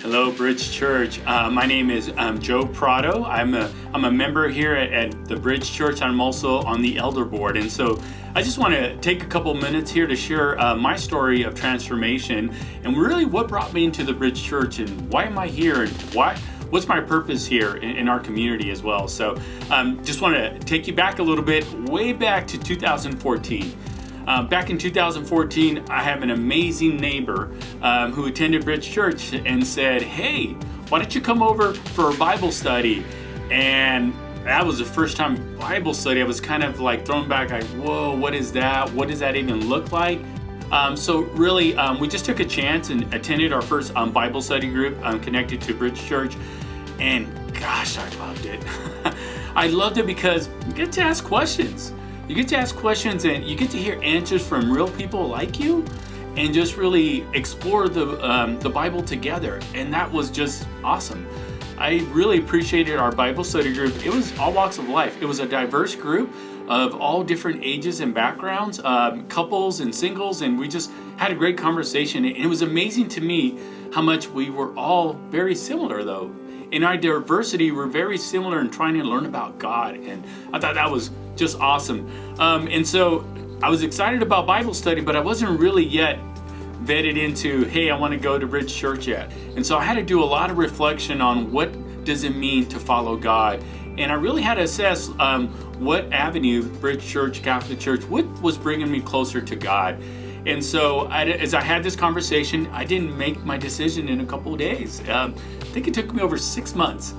Hello, BridgeChurch. My name is Joe Prado. I'm a member here at the BridgeChurch. I'm also on the elder board, and so I just want to take a couple minutes here to share my story of transformation and really what brought me into the BridgeChurch and why am I here and what's my purpose here in our community as well. So just want to take you back a little bit, way back to 2014. Back in 2014, I have an amazing neighbor who attended BridgeChurch and said, "Hey, why don't you come over for a Bible study?" And that was the first time Bible study. I was kind of like thrown back, like, whoa, what is that? What does that even look like? So really, we just took a chance and attended our first Bible study group connected to BridgeChurch. And gosh, I loved it. I loved it because you get to ask questions. You get to ask questions and you get to hear answers from real people like you and just really explore the Bible together. And that was just awesome. I really appreciated our Bible study group. It was all walks of life. It was a diverse group of all different ages and backgrounds, couples and singles, and we just had a great conversation. And it was amazing to me how much we were all very similar though. In our diversity, we're very similar in trying to learn about God, and I thought that was just awesome. And so I was excited about Bible study, but I wasn't really yet vetted into, hey, I want to go to BridgeChurch yet. And so I had to do a lot of reflection on what does it mean to follow God. And I really had to assess what avenue, BridgeChurch, Catholic Church, what was bringing me closer to God. And so as I had this conversation, I didn't make my decision in a couple of days. I think it took me over 6 months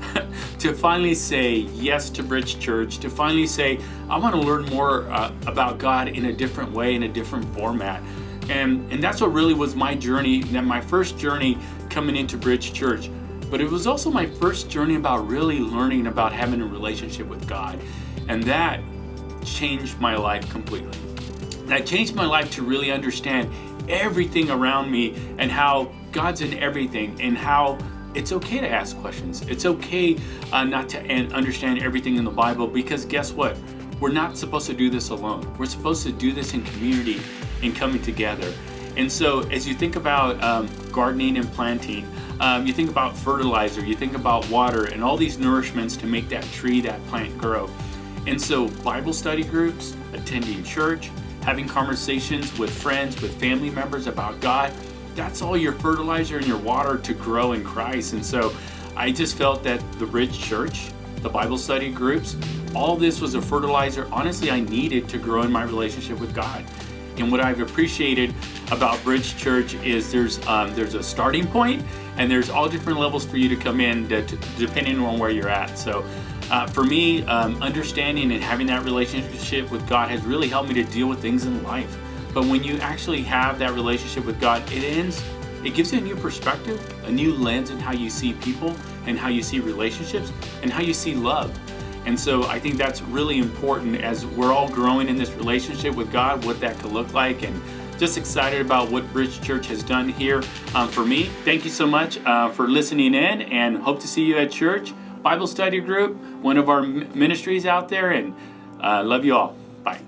to finally say yes to BridgeChurch, to finally say, I want to learn more about God in a different way, in a different format. And that's what really was my journey, my first journey coming into BridgeChurch. But it was also my first journey about really learning about having a relationship with God. And that changed my life completely. That changed my life to really understand everything around me and how God's in everything and how it's okay to ask questions. It's okay not to understand everything in the Bible, because guess what? We're not supposed to do this alone. We're supposed to do this in community and coming together. And so as you think about gardening and planting, you think about fertilizer, you think about water and all these nourishments to make that tree, that plant grow. And so Bible study groups, attending church, having conversations with friends, with family members about God, that's all your fertilizer and your water to grow in Christ. And so I just felt that the BridgeChurch, the Bible study groups, all this was a fertilizer, honestly, I needed to grow in my relationship with God. And what I've appreciated about BridgeChurch is there's a starting point and there's all different levels for you to come in depending on where you're at. So for me, understanding and having that relationship with God has really helped me to deal with things in life. But when you actually have that relationship with God, it gives you a new perspective, a new lens in how you see people and how you see relationships and how you see love. And so I think that's really important as we're all growing in this relationship with God, what that could look like, and just excited about what BridgeChurch has done here for me. Thank you so much for listening in, and hope to see you at church, Bible study group, one of our ministries out there, and love you all. Bye.